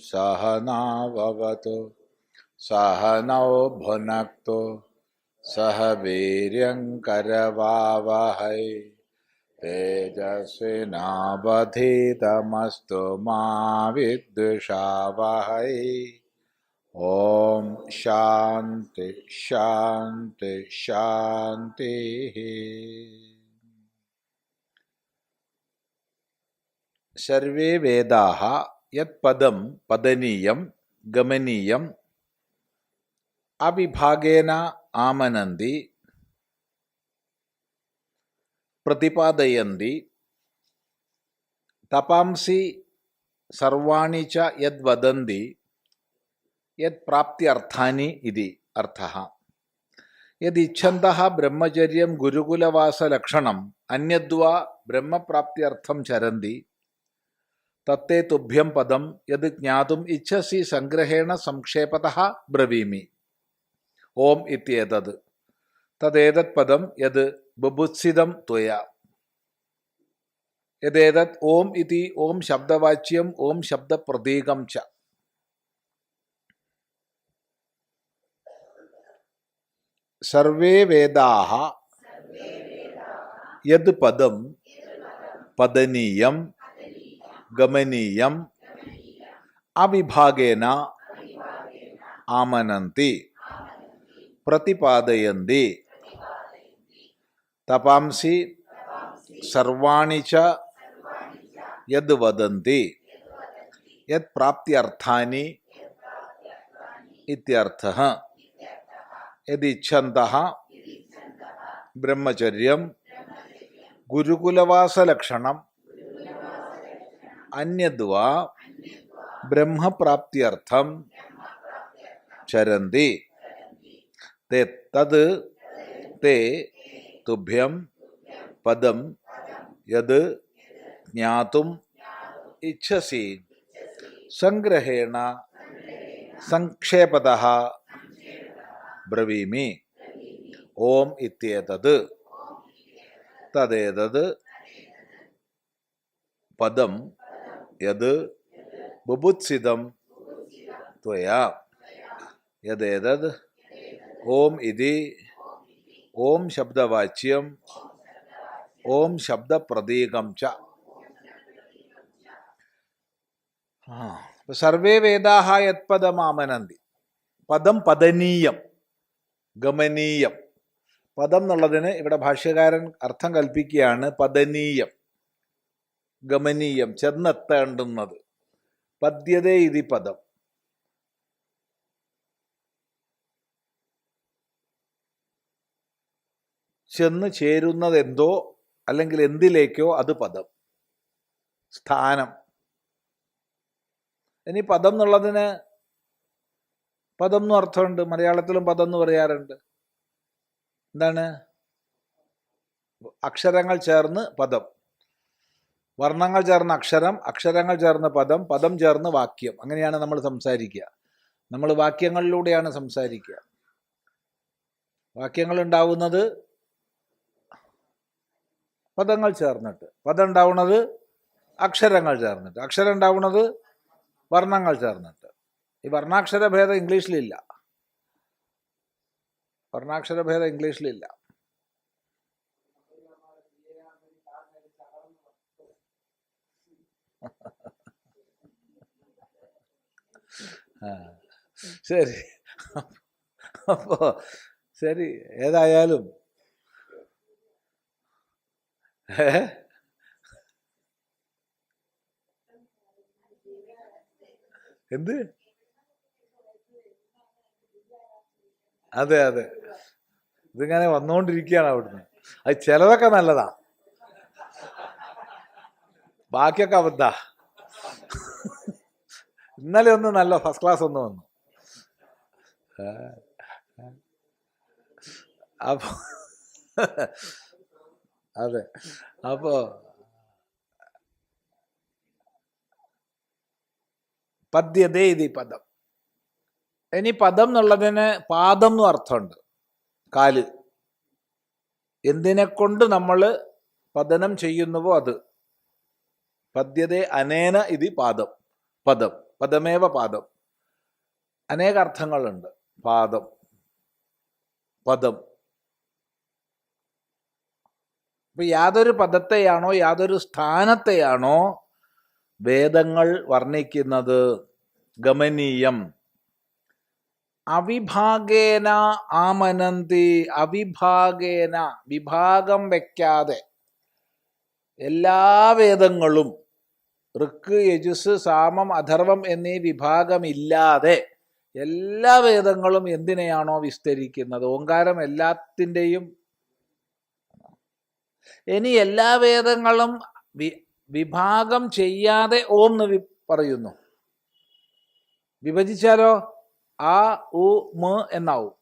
सहनाववतु सहनौ भुनक्तु सह वीर्यङ्करवावहै तेजस्विनावधीतमस्तु मा विद्विषावहै। ओम शांति शांति शांति। सर्वे वेदाः यत्पदं पदनीयं गमनीयं अविभागेन आमनन्ति प्रतिपादयन्ति तपांसि सर्वाणि च यद्वदन्ति यत्प्राप्त्यर्थानि इति अर्थः। यदिच्छन्तः ब्रह्मचर्यं गुरुकुलवासलक्षणम् अन्यद्वा ब्रह्मप्राप्त्यर्थं चरन्ति तत्ते तुभ्यं पदं यद् ज्ञातुम् इच्छसि संग्रहेण संक्षेपतः ब्रवीमि। ओम इत्येतत् तदेतत् पदं यद् बुभुत्सितं त्वया। यदेतत् ओम इति ओम शब्दवाच्यम् ओम शब्दप्रतीकं च। सर्वे वेदाः यद् पदं पदनीयं गमनीयं अविभागेन आमनन्ति प्रतिपादयन्ति तपांसि सर्वाणि च यद् वदन्ति यत्प्राप्त्यर्थानि इत्यर्थः। यदिच्छन्तः ब्रह्मचर्यं गुरुकुलवासलक्षणम् अन्यद्वा ब्रह्मप्राप्त्यर्थं चरन्ति तद् ते तुभ्यं पदं यद् ज्ञातुम् इच्छसि संग्रहेण संक्षेपतः ब्रवीमि। ओम इत्येतत् तदेतत् पदं यद् बुभुत्सितं त्वया। यदेतत् ओम इति ओम शब्दवाच्यम् ओम शब्दप्रतीकं च। सर्वे वेदाः यत्पदमामनन्ति പദം പദനീയം ഗമനീയം. പദം എന്നുള്ളതിന് ഇവിടെ ഭാഷ്യകാരൻ അർത്ഥം കൽപ്പിക്കുകയാണ് പദനീയം ഗമനീയം ചെന്നെത്തേണ്ടുന്നത്. പദ്യതേ ഇതി പദം. ചെന്ന് ചേരുന്നത് എന്തോ അല്ലെങ്കിൽ എന്തിലേക്കോ അത് പദം, സ്ഥാനം. ഇനി പദം എന്നുള്ളതിന് പദം എന്ന് അർത്ഥമുണ്ട്. മലയാളത്തിലും പദം എന്ന് പറയാറുണ്ട്. എന്താണ്? അക്ഷരങ്ങൾ ചേർന്ന് പദം, വർണ്ണങ്ങൾ ചേർന്ന് അക്ഷരം, അക്ഷരങ്ങൾ ചേർന്ന് പദം, പദം ചേർന്ന് വാക്യം. അങ്ങനെയാണ് നമ്മൾ സംസാരിക്കുക. നമ്മൾ വാക്യങ്ങളിലൂടെയാണ് സംസാരിക്കുക. വാക്യങ്ങൾ ഉണ്ടാവുന്നത് പദങ്ങൾ ചേർന്നിട്ട്, പദം ഉണ്ടാവുന്നത് അക്ഷരങ്ങൾ ചേർന്നിട്ട്, അക്ഷരം ഉണ്ടാവുന്നത് വർണ്ണങ്ങൾ ചേർന്നിട്ട്. ഈ വർണ്ണാക്ഷരഭേദം ഇംഗ്ലീഷിലില്ല. വർണ്ണാക്ഷരഭേദം ഇംഗ്ലീഷിലില്ല. ശരി, അപ്പോ ശരി, ഏതായാലും എന്ത്? അതെ അതെ, ഇതിങ്ങനെ വന്നുകൊണ്ടിരിക്കുകയാണ് അവിടുന്ന്. അത് ചിലതൊക്കെ നല്ലതാ, ബാക്കിയൊക്കെ അബദ്ധ. ഇന്നലെ ഒന്ന് നല്ല ഫസ്റ്റ് ക്ലാസ് ഒന്ന് വന്നു. അപ്പൊ അതെ, അപ്പോ പദ്യതേ ഇതി പദം. ഇനി പദം എന്നുള്ളതിന് പാദം എന്നും അർത്ഥമുണ്ട്, കാല്. എന്തിനെ കൊണ്ട് നമ്മൾ പതനം ചെയ്യുന്നുവോ അത്. പദ്യതേ അനേന ഇതി പാദം, പദം. പദമേവ പാദം. അനേക അർത്ഥങ്ങളുണ്ട്. പാദം, പദം. അപ്പൊ യാതൊരു പദത്തെയാണോ യാതൊരു സ്ഥാനത്തെയാണോ വേദങ്ങൾ വർണ്ണിക്കുന്നത്, ഗമനീയം, അവിഭാഗേന ആമനന്തി, അവിഭാഗേന, വിഭാഗം വയ്ക്കാതെ എല്ലാ വേദങ്ങളും ഋക്ക്, യജുസ്, സാമം, അഥർവം എന്നീ വിഭാഗമില്ലാതെ എല്ലാ വേദങ്ങളും എന്തിനെയാണോ വിസ്തരിക്കുന്നത്, ഓങ്കാരം എല്ലാത്തിൻ്റെയും. ഇനി എല്ലാ വേദങ്ങളും വിഭാഗം ചെയ്യാതെ ഓം എന്ന് പറയുന്നു. വിഭജിച്ചാലോ ആ ഉ മ എന്നാവും.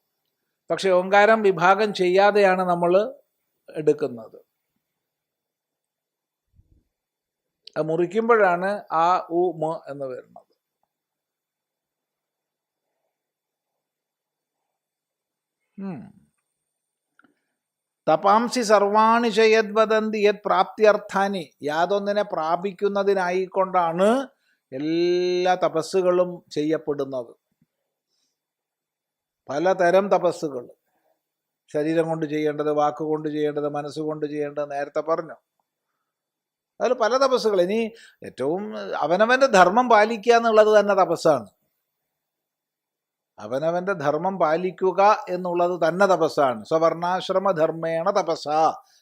പക്ഷെ ഓങ്കാരം വിഭാഗം ചെയ്യാതെയാണ് നമ്മൾ എടുക്കുന്നത്. അത് മുറിക്കുമ്പോഴാണ് ആ ഉ മ എന്ന് വരുന്നത്. തപാംസി സർവാണി ചയത് വദന്തി യത് പ്രാപ്തിയർത്ഥാനി. യാതൊന്നിനെ പ്രാപിക്കുന്നതിനായിക്കൊണ്ടാണ് എല്ലാ തപസ്സുകളും ചെയ്യപ്പെടുന്നത്. പലതരം തപസ്സുകൾ. ശരീരം കൊണ്ട് ചെയ്യേണ്ടത്, വാക്കുകൊണ്ട് ചെയ്യേണ്ടത്, മനസ്സുകൊണ്ട് ചെയ്യേണ്ടത് നേരത്തെ പറഞ്ഞു. അതിൽ പല തപസ്സുകൾ. ഇനി ഏറ്റവും അവനവൻ്റെ ധർമ്മം പാലിക്കുക എന്നുള്ളത് തന്നെ തപസ്സാണ്. അവനവൻ്റെ ധർമ്മം പാലിക്കുക എന്നുള്ളത് തന്നെ തപസ്സാണ്. സ്വവർണാശ്രമ ധർമ്മേണ തപസ്സ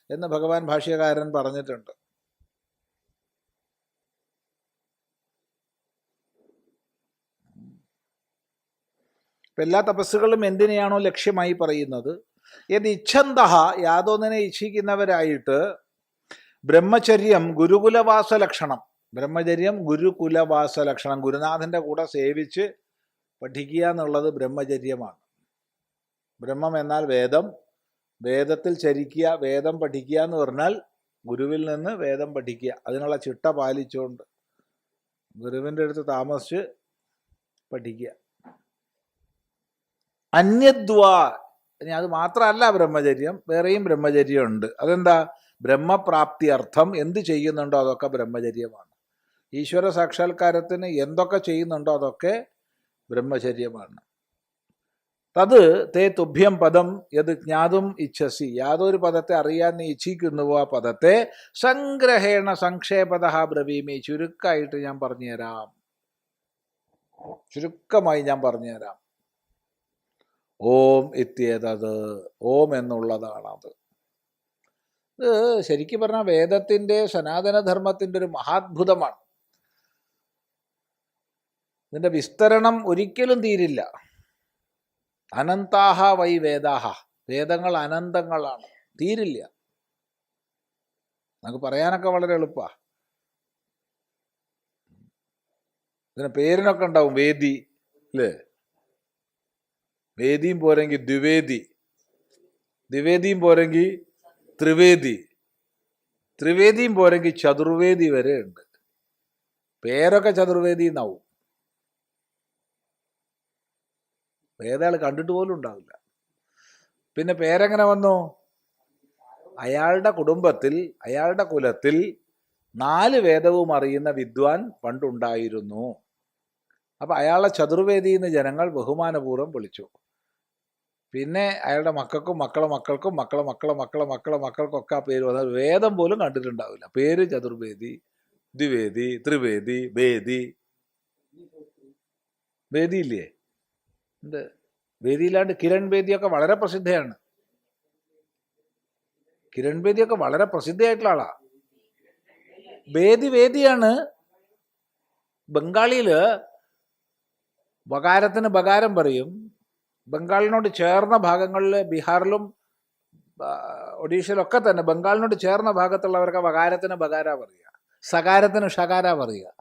എന്ന് ഭഗവാൻ ഭാഷ്യകാരൻ പറഞ്ഞിട്ടുണ്ട്. ഇപ്പം എല്ലാ തപസ്സുകളും എന്തിനെയാണോ ലക്ഷ്യമായി പറയുന്നത്, യത് ഇച്ഛന്തഃ, യാതൊന്നിനെ ഇച്ഛിക്കുന്നവരായിട്ട്, ബ്രഹ്മചര്യം ഗുരുകുലവാസ ലക്ഷണം. ബ്രഹ്മചര്യം ഗുരുകുലവാസ ലക്ഷണം. ഗുരുനാഥൻ്റെ കൂടെ സേവിച്ച് പഠിക്കുക എന്നുള്ളത് ബ്രഹ്മചര്യമാണ്. ബ്രഹ്മം എന്നാൽ വേദം, വേദത്തിൽ ചരിക്കുക, വേദം പഠിക്കുക എന്ന് പറഞ്ഞാൽ ഗുരുവിൽ നിന്ന് വേദം പഠിക്കുക. അതിനുള്ള ചിട്ട പാലിച്ചുകൊണ്ട് ഗുരുവിൻ്റെ അടുത്ത് താമസിച്ച് പഠിക്കുക. അന്യദ്വാ, ഇനി അത് മാത്രമല്ല ബ്രഹ്മചര്യം, വേറെയും ബ്രഹ്മചര്യമുണ്ട്. അതെന്താ? ബ്രഹ്മപ്രാപ്തി അർത്ഥം എന്ത് ചെയ്യുന്നുണ്ടോ അതൊക്കെ ബ്രഹ്മചര്യമാണ്. ഈശ്വര സാക്ഷാത്കാരത്തിന് എന്തൊക്കെ ചെയ്യുന്നുണ്ടോ അതൊക്കെ ബ്രഹ്മചര്യമാണ്. തത് തേ തുഭ്യം പദം യത് ജ്ഞാതും ഇച്ഛസി. യാതൊരു പദത്തെ അറിയാൻ നീ ഇച്ഛിക്കുന്നുവോ ആ പദത്തെ സംഗ്രഹേണ സംക്ഷേപത ബ്രവീമി. ചുരുക്കമായിട്ട് ഞാൻ പറഞ്ഞുതരാം. ചുരുക്കമായി ഞാൻ പറഞ്ഞുതരാം. ഓം ഇത്യേതത്, ഓം എന്നുള്ളതാണത്. ഇത് ശരിക്കും പറഞ്ഞാൽ വേദത്തിൻ്റെ, സനാതനധർമ്മത്തിൻ്റെ ഒരു മഹാത്ഭുതമാണ്. ഇതിൻ്റെ വിസ്തരണം ഒരിക്കലും തീരില്ല. അനന്താഹ വൈ വേദാഹ. വേദങ്ങൾ അനന്തങ്ങളാണ്, തീരില്ല. നമുക്ക് പറയാനൊക്കെ വളരെ എളുപ്പമാണ്. ഇതിന് പേരിനൊക്കെ ഉണ്ടാവും, വേദി അല്ലേ? വേദിയും പോരെങ്കിൽ ദ്വിവേദി, ദ്വിവേദിയും പോരെങ്കിൽ ത്രിവേദി, ത്രിവേദിയും പോരെങ്കിൽ ചതുർവേദി വരെ ഉണ്ട്. പേരൊക്കെ ചതുർവേദി എന്നാവും. വേദാൾ കണ്ടിട്ട് പോലും ഉണ്ടാവില്ല. പിന്നെ പേരെങ്ങനെ വന്നു? അയാളുടെ കുടുംബത്തിൽ, അയാളുടെ കുലത്തിൽ 4 വേദവും അറിയുന്ന വിദ്വാൻ പണ്ടുണ്ടായിരുന്നു. അപ്പം അയാളെ ചതുർവേദി എന്ന് ജനങ്ങൾ ബഹുമാനപൂർവ്വം വിളിച്ചു. പിന്നെ അയാളുടെ മക്കൾക്കും മക്കളെ മക്കൾക്കും മക്കളെ മക്കളെ മക്കളെ മക്കളെ മക്കൾക്കൊക്കെ ആ പേര് വന്നത് വേദം പോലും കണ്ടിട്ടുണ്ടാവില്ല. പേര് ചതുർവേദി, ദ്വിവേദി, ത്രിവേദി, വേദി. വേദിയില്ലേ? ഉണ്ട്. വേദിയില്ലാണ്ട് കിരൺ വേദിയൊക്കെ വളരെ പ്രസിദ്ധയാണ്. കിരൺ വേദിയൊക്കെ വളരെ പ്രസിദ്ധയായിട്ടുള്ള ആളാ. വേദിയാണ്. ബംഗാളിയിൽ ബകാരത്തിന് ബകാരം പറയും. ബംഗാളിനോട് ചേർന്ന ഭാഗങ്ങളിൽ, ബീഹാറിലും ഒഡീഷയിലൊക്കെ തന്നെ ബംഗാളിനോട് ചേർന്ന ഭാഗത്തുള്ളവർക്ക് ബകാരത്തിന് ബകാര പറയുക, സകാരത്തിന് ഷകാര പറയുക,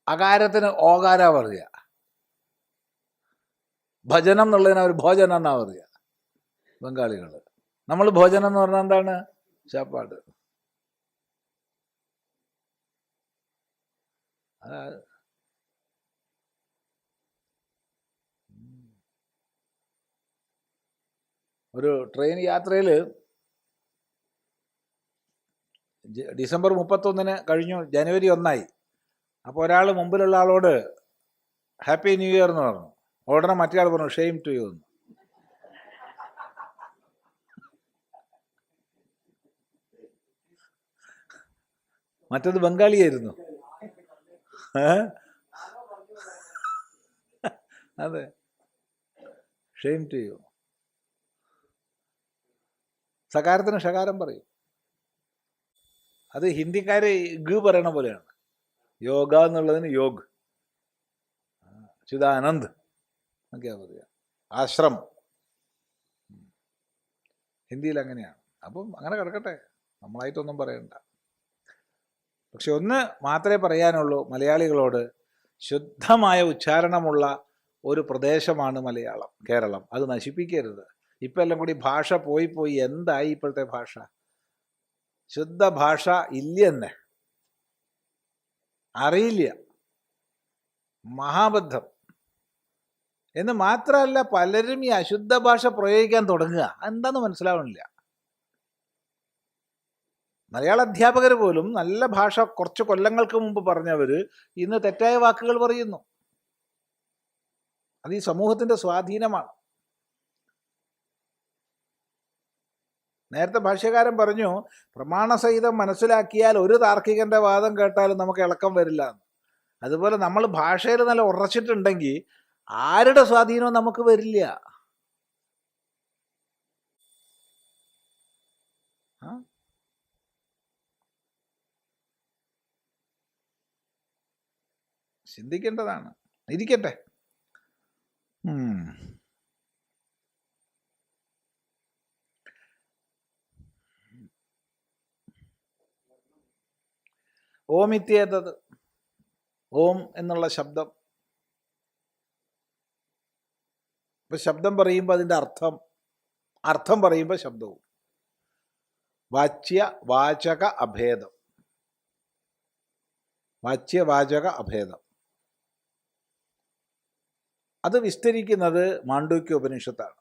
അകാരത്തിന് ഓകാര പറയുക, ഭജനം എന്നുള്ളതിന് അവർ ഭോജനം എന്നാ പറയുക ബംഗാളികൾ. നമ്മൾ ഭോജനം എന്ന് പറഞ്ഞാൽ എന്താണ്? ചാപ്പാട്. ഒരു ട്രെയിൻ യാത്രയിൽ ഡിസംബർ 31 കഴിഞ്ഞു, ജനുവരി 1 ആയി. അപ്പോൾ ഒരാൾ മുമ്പിലുള്ള ആളോട് ഹാപ്പി ന്യൂ ഇയർ എന്ന് പറഞ്ഞു. ഉടനെ മറ്റേ ആൾ പറഞ്ഞു ഷെയിം ടു യു എന്ന്. മറ്റത് ബംഗാളിയായിരുന്നു. അതെ, ഷെയിം ടു യു. സകാരത്തിന് ഷകാരം പറയും. അത് ഹിന്ദിക്കാര് ഗ പറയണ പോലെയാണ്. യോഗ എന്നുള്ളതിന് യോഗ്, ചിദാനന്ദ് എന്നൊക്കെയാ പറയുക. ആശ്രം ഹിന്ദിയിൽ അങ്ങനെയാണ്. അപ്പം അങ്ങനെ കിടക്കട്ടെ, നമ്മളായിട്ടൊന്നും പറയണ്ട. പക്ഷെ ഒന്ന് മാത്രമേ പറയാനുള്ളൂ മലയാളികളോട്, ശുദ്ധമായ ഉച്ചാരണമുള്ള ഒരു പ്രദേശമാണ് മലയാളം, കേരളം. അത് നശിപ്പിക്കരുത്. ഇപ്പം എല്ലാം കൂടി ഭാഷ പോയി പോയി എന്തായി ഇപ്പോഴത്തെ ഭാഷ? ശുദ്ധ ഭാഷ ഇല്ലെന്നെ, അറിയില്ല, മഹാബദ്ധം. എന്ന് മാത്രമല്ല, പലരും ഈ അശുദ്ധ ഭാഷ പ്രയോഗിക്കാൻ തുടങ്ങുക. എന്താണെന്ന് മനസ്സിലാവണില്ല. മലയാള അധ്യാപകർ പോലും നല്ല ഭാഷ കുറച്ച് കൊല്ലങ്ങൾക്ക് മുമ്പ് പറഞ്ഞവർ ഇന്ന് തെറ്റായ വാക്കുകൾ പറയുന്നു. അത് ഈ സമൂഹത്തിൻ്റെ സ്വാധീനമാണ്. നേരത്തെ ഭാഷ്യകാരൻ പറഞ്ഞു, പ്രമാണസഹിതം മനസ്സിലാക്കിയാൽ ഒരു താർക്കികന്റെ വാദം കേട്ടാലും നമുക്ക് ഇളക്കം വരില്ല എന്ന്. അതുപോലെ നമ്മൾ ഭാഷയിൽ നല്ല ഉറച്ചിട്ടുണ്ടെങ്കിൽ ആരുടെ സ്വാധീനവും നമുക്ക് വരില്ല. ചിന്തിക്കേണ്ടതാണ്. ഇരിക്കട്ടെ. ഓം ഇത്യേതത്, ഓം എന്നുള്ള ശബ്ദം. ഇപ്പൊ ശബ്ദം പറയുമ്പോൾ അതിൻ്റെ അർത്ഥം പറയുമ്പോൾ ശബ്ദവും. വാച്യ വാചക അഭേദം, വാച്യവാചക അഭേദം. അത് വിസ്തരിക്കുന്നത് മാണ്ഡൂക്യ ഉപനിഷത്താണ്.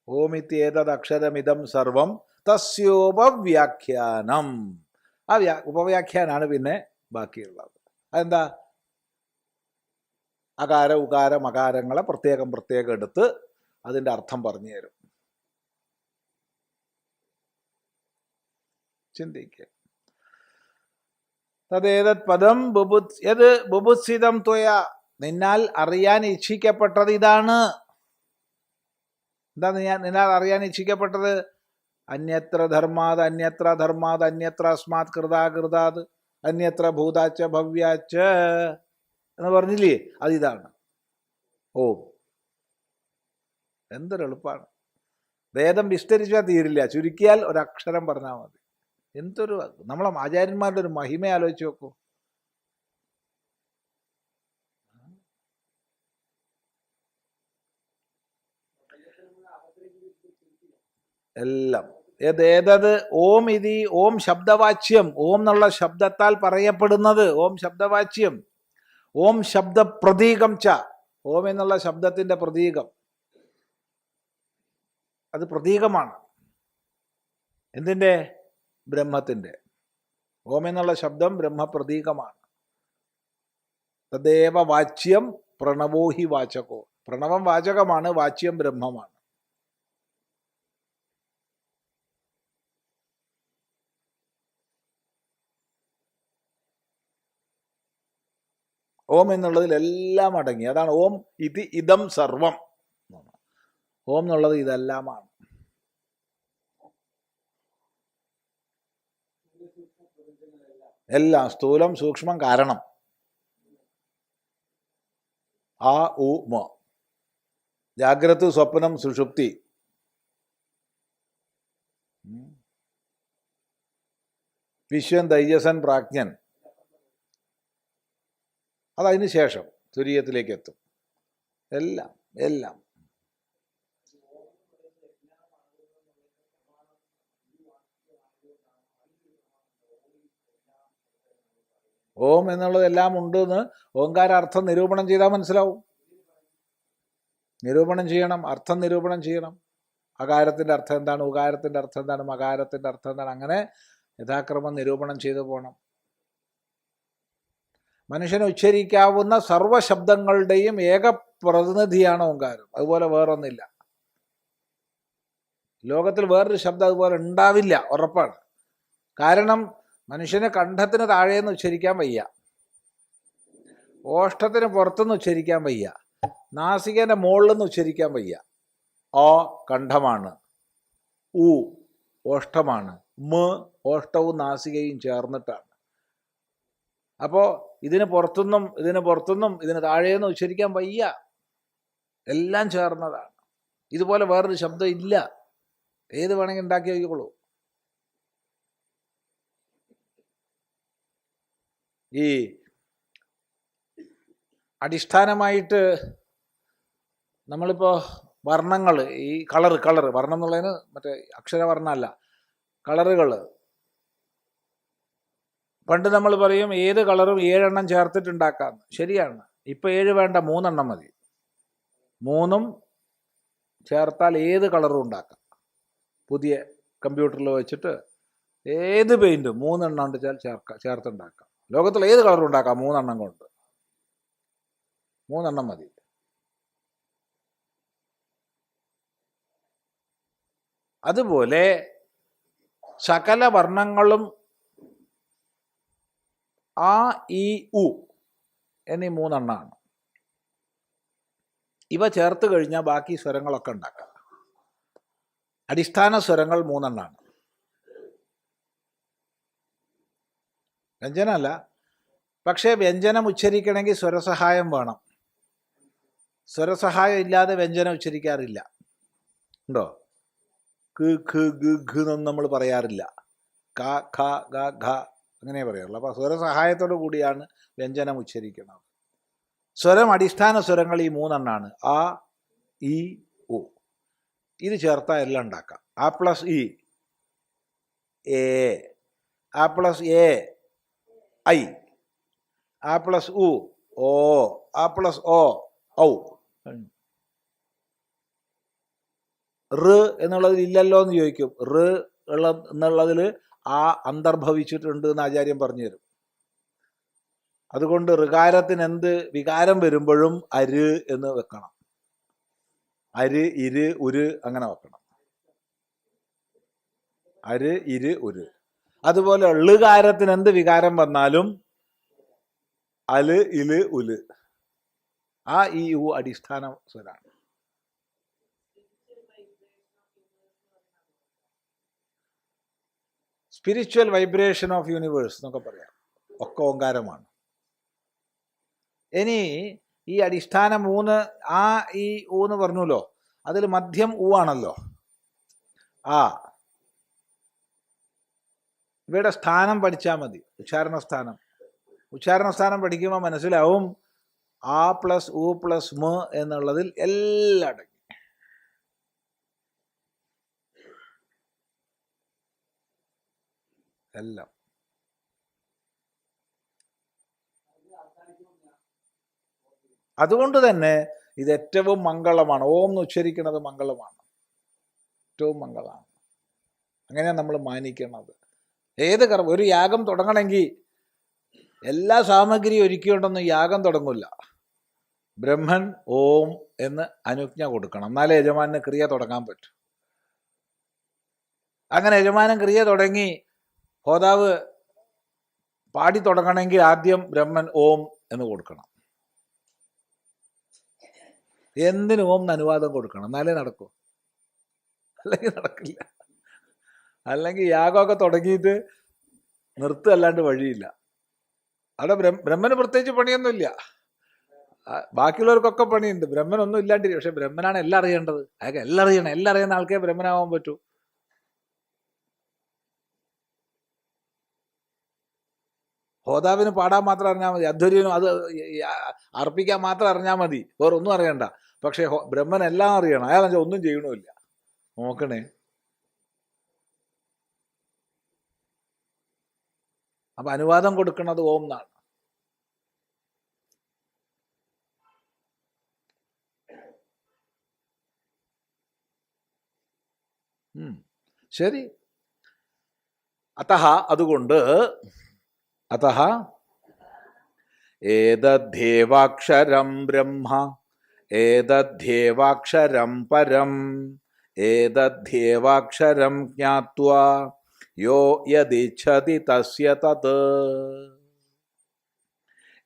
ഓമിത്യേതത് അക്ഷരമിതം സർവം തസ്യോപവ്യാഖ്യാനം. ആ ഉപവ്യാഖ്യാനാണ് പിന്നെ ബാക്കിയുള്ളത്. അതെന്താ? അകാര ഉകാര മകാരങ്ങളെ പ്രത്യേകം എടുത്ത് അതിൻ്റെ അർത്ഥം പറഞ്ഞു തരും. ചിന്തിക്കുക. തദ്ദേതത് പദം ബുഭുത്സിതം ത്വയ, നിന്നാൽ അറിയാൻ ഇച്ഛിക്കപ്പെട്ടത് ഇതാണ്. എന്താ നിന്നാൽ അറിയാൻ ഇച്ഛിക്കപ്പെട്ടത്? അന്യത്ര ധർമാത് അന്യത്ര ധർമാത് അന്യത്ര അസ്മാത് കൃതാകൃതാത് അന്യത്ര ഭൂതാച്ച ഭവ്യാച്ച എന്ന് പറഞ്ഞില്ലേ? അതിതാണ് ഓം. എന്തൊരെളുപ്പാണ്. വേദം വിസ്തരിച്ചാൽ തീരില്ല, ചുരുക്കിയാൽ ഒരക്ഷരം പറഞ്ഞാൽ മതി. എന്തൊരു, നമ്മളെ ആചാര്യന്മാരുടെ ഒരു മഹിമ ആലോചിച്ച് നോക്കൂ. എല്ലാം ഏതത് ഓം ഇതി, ഓം ശബ്ദവാച്യം, ഓം എന്നുള്ള ശബ്ദത്താൽ പറയപ്പെടുന്നത് ഓം ശബ്ദവാച്യം. ഓം ശബ്ദ പ്രതീകം ച, ഓം എന്നുള്ള ശബ്ദത്തിന്റെ പ്രതീകം. അത് പ്രതീകമാണ്. എന്തിൻ്റെ? ബ്രഹ്മത്തിൻ്റെ. ഓം എന്നുള്ള ശബ്ദം ബ്രഹ്മപ്രതീകമാണ്. തദ്ദേവ വാച്യം പ്രണവോ ഹി വാചകോ, പ്രണവം വാചകമാണ്, വാച്യം ബ്രഹ്മമാണ്. ഓം എന്നുള്ളതിലെല്ലാം അടങ്ങി. അതാണ് ഓം ഇതി ഇതം സർവം. ഓം എന്നുള്ളത് ഇതെല്ലാമാണ്. എല്ലാം, സ്ഥൂലം സൂക്ഷ്മം കാരണം. ആ ഉ മ, ജാഗ്രത സ്വപ്നം സുഷുപ്തി. വിശ്വൻ തൈജസൻ പ്രാജ്ഞൻ, അതതിന് ശേഷം തുരീയത്തിലേക്ക് എത്തും. എല്ലാം എല്ലാം ഓം എന്നുള്ളത് എല്ലാം ഉണ്ടെന്ന് ഓങ്കാരാർത്ഥം നിരൂപണം ചെയ്താൽ മനസ്സിലാവും. നിരൂപണം ചെയ്യണം, അർത്ഥം നിരൂപണം ചെയ്യണം. അകാരത്തിൻ്റെ അർത്ഥം എന്താണ്, ഉകാരത്തിൻ്റെ അർത്ഥം എന്താണ്, മകാരത്തിൻ്റെ അർത്ഥം എന്താണ്, അങ്ങനെ യഥാക്രമം നിരൂപണം ചെയ്തു പോകണം. മനുഷ്യന് ഉച്ചരിക്കാവുന്ന സർവ്വശബ്ദങ്ങളുടെയും ഏക പ്രതിനിധിയാണ് ഓങ്കാരം. അതുപോലെ വേറൊന്നില്ല. ലോകത്തിൽ വേറൊരു ശബ്ദം അതുപോലെ ഉണ്ടാവില്ല, ഉറപ്പാണ്. കാരണം മനുഷ്യന് കണ്ഠത്തിന് താഴേന്ന് ഉച്ചരിക്കാൻ വയ്യ, ഓഷ്ഠത്തിന് പുറത്തുനിന്ന് ഉച്ചരിക്കാൻ വയ്യ, നാസികേൻ്റെ മുകളിൽ നിന്ന് ഉച്ചരിക്കാൻ വയ്യ. ഓ കണ്ഠമാണ്, ഉ ഓഷ്ഠമാണ്, മ ഓഷ്ഠവും നാസികയും ചേർന്നിട്ടാണ്. അപ്പോൾ ഇതിന് പുറത്തുനിന്നും ഇതിന് താഴേന്ന് ഉച്ചരിക്കാൻ വയ്യ, എല്ലാം ചേർന്നതാണ്. ഇതുപോലെ വേറൊരു ശബ്ദം ഇല്ല. ഏത് വേണമെങ്കിൽ ഉണ്ടാക്കി വയ്ക്കോളൂ. ഈ അടിസ്ഥാനമായിട്ട് നമ്മളിപ്പോൾ വർണ്ണങ്ങൾ, ഈ കളറ് വർണ്ണം എന്നുള്ളതിന് മറ്റേ അക്ഷരവർണ്ണമല്ല, കളറുകൾ. പണ്ട് നമ്മൾ പറയും ഏത് കളറും 7 എണ്ണം ചേർത്തിട്ടുണ്ടാക്കാം. ശരിയാണ്. ഇപ്പം 7 വേണ്ട, 3 എണ്ണം മതി. 3ഉം ചേർത്താൽ ഏത് കളറും ഉണ്ടാക്കാം. പുതിയ കമ്പ്യൂട്ടറിൽ വെച്ചിട്ട് ഏത് പെയിൻറ്റും 3 എണ്ണം കൊണ്ട് ചേർത്തുണ്ടാക്കാം. ലോകത്തിൽ ഏത് കളറും ഉണ്ടാക്കാം 3 എണ്ണം കൊണ്ട്. 3 എണ്ണം മതി. അതുപോലെ സകല വർണ്ണങ്ങളും ആ, ഈ, ഉ എന്നീ 3 എണ്ണമാണ്. ഇവ ചേർത്ത് കഴിഞ്ഞാൽ ബാക്കി സ്വരങ്ങളൊക്കെ ഉണ്ടാക്കാം. അടിസ്ഥാന സ്വരങ്ങൾ 3 എണ്ണമാണ്. വ്യഞ്ജനമല്ല. പക്ഷേ വ്യഞ്ജനം ഉച്ചരിക്കണമെങ്കിൽ സ്വരസഹായം വേണം. സ്വരസഹായം ഇല്ലാതെ വ്യഞ്ജനം ഉച്ചരിക്കാറില്ല. ഉണ്ടോ? ക് ഖ് ഗ ഘ് എന്നൊന്നും നമ്മൾ പറയാറില്ല. ക ഖ ഗ ഘ അങ്ങനെ പറയാറുള്ളൂ. അപ്പോൾ സ്വരസഹായത്തോടു കൂടിയാണ് വ്യഞ്ജനം ഉച്ചരിക്കുന്നത്. സ്വരം, അടിസ്ഥാന സ്വരങ്ങൾ ഈ 3 എണ്ണമാണ്. ആ, ഈ, ഉ. ഇത് ചേർത്താൽ എല്ലാം ഉണ്ടാക്കാം. ആ പ്ലസ് ഇ എ, ആ പ്ലസ് എ ഐ, ആ പ്ലസ് ഉ ഓ, ആ പ്ലസ് ഓ ഔ. റ് എന്നുള്ളതിൽ ഇല്ലല്ലോ എന്ന് ചോദിക്കും. റ് എന്നുള്ളതിൽ ആ അന്തർഭവിച്ചിട്ടുണ്ട് എന്ന് ആചാര്യൻ പറഞ്ഞു തരും. അതുകൊണ്ട് ഋകാരത്തിന് എന്ത് വികാരം വരുമ്പോഴും അര് എന്ന് വെക്കണം. അര്, ഇര്, ഉര് അങ്ങനെ വെക്കണം. അര്, ഇര്, ഉര്. അതുപോലെ ളുകാരത്തിന് എന്ത് വികാരം വന്നാലും അല്, ഇല്, ഉല്. ആ, ഈ, ഉ അടിസ്ഥാന സ്വരാണ്. സ്പിരിച്വൽ വൈബ്രേഷൻ ഓഫ് യൂണിവേഴ്സ് എന്നൊക്കെ പറയാം. ഒക്കെ ഓങ്കാരമാണ്. ഇനി ഈ അടിസ്ഥാന 3 ആ, ഈ, ഊ എന്ന് പറഞ്ഞല്ലോ, അതിൽ മധ്യം ഊ ആണല്ലോ. ആ, ഇവയുടെ സ്ഥാനം പഠിച്ചാൽ മതി. ഉച്ചാരണ സ്ഥാനം പഠിക്കുമ്പോൾ മനസ്സിലാവും ആ പ്ലസ് ഉ പ്ലസ് മ എന്നുള്ളതിൽ എല്ലാം അടങ്ങി. എല്ലാം. അതുകൊണ്ട് തന്നെ ഇത് ഏറ്റവും മംഗളമാണ്. ഓം എന്ന് ഉച്ചരിക്കുന്നത് മംഗളമാണ്, ഏറ്റവും മംഗളമാണ്. അങ്ങനെയാണ് നമ്മൾ മാനിക്കുന്നത്. ഏത് കർമ്മം, ഒരു യാഗം തുടങ്ങണമെങ്കിൽ എല്ലാ സാമഗ്രിയും ഒരുക്കിയുണ്ടെന്ന് യാഗം തുടങ്ങില്ല. ബ്രഹ്മൻ ഓം എന്ന് അനുജ്ഞ കൊടുക്കണം, എന്നാലേ യജമാനന് ക്രിയ തുടങ്ങാൻ പറ്റും. അങ്ങനെ യജമാനൻ ക്രിയ തുടങ്ങി ഹോതാവ് പാടി തുടങ്ങണമെങ്കിൽ ആദ്യം ബ്രഹ്മൻ ഓം എന്ന് കൊടുക്കണം. എന്തിനും ഓം എന്ന് അനുവാദം കൊടുക്കണം, എന്നാലേ നടക്കൂ. അല്ലെങ്കിൽ നടക്കില്ല. അല്ലെങ്കിൽ യാഗമൊക്കെ തുടങ്ങിയിട്ട് നിർത്തല്ലാണ്ട് വഴിയില്ല. അവിടെ ബ്രഹ്മന് പ്രത്യേകിച്ച് പണിയൊന്നുമില്ല. ബാക്കിയുള്ളവർക്കൊക്കെ പണിയുണ്ട്, ബ്രഹ്മനൊന്നും ഇല്ലാണ്ടിരിക്കും. പക്ഷെ ബ്രഹ്മനാണ് എല്ലാം അറിയേണ്ടത്. അയാൾക്ക് എല്ലാം അറിയണം. എല്ലാം അറിയുന്ന ആൾക്കേ ബ്രഹ്മനാവാൻ പറ്റൂ. ഹോതാവിന് പാടാൻ മാത്രം അറിഞ്ഞാൽ മതി, അധ്വര്യനും അത് അർപ്പിക്കാൻ മാത്രം അറിഞ്ഞാൽ മതി, വേറെ ഒന്നും അറിയണ്ട. പക്ഷേ ബ്രഹ്മൻ എല്ലാം അറിയണം. അയാൾ ഒന്നും ചെയ്യണമില്ല. നോക്കണേ. അപ്പൊ അനുവാദം കൊടുക്കുന്നത് ഓം എന്നാണ്. ശരി. അതഹ, അതുകൊണ്ട്, അതഹ ഏതദ്ധ്യേവാക്ഷരം ബ്രഹ്മ ഏതദ്ധ്യേവാക്ഷരം പരം ഏതദ്ധ്യേവാക്ഷരം ജ്ഞാത്വാ യോ യദിച്ഛതി തസ്യ തത്.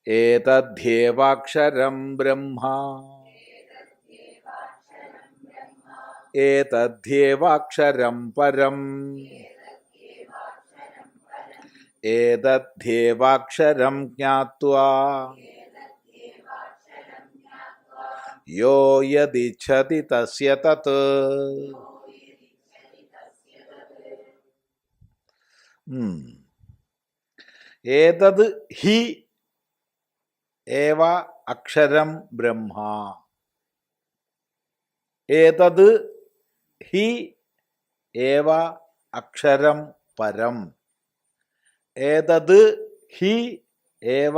ഏതദ്ധ്യേവാക്ഷരം ബ്രഹ്മ ഏതദ്ധ്യേവാക്ഷരം പരം ഏതദ്ധ്യേവാക്ഷരം ജ്ഞാത്വാ യോ യദിച്ഛതി തസ്യ തത്. ഏതത് ഹി ഏവ അക്ഷരം ബ്രഹ്മ. ഏതത് ഹി ഏവ അക്ഷരം പരം. ഏതത് ഹി ഏവ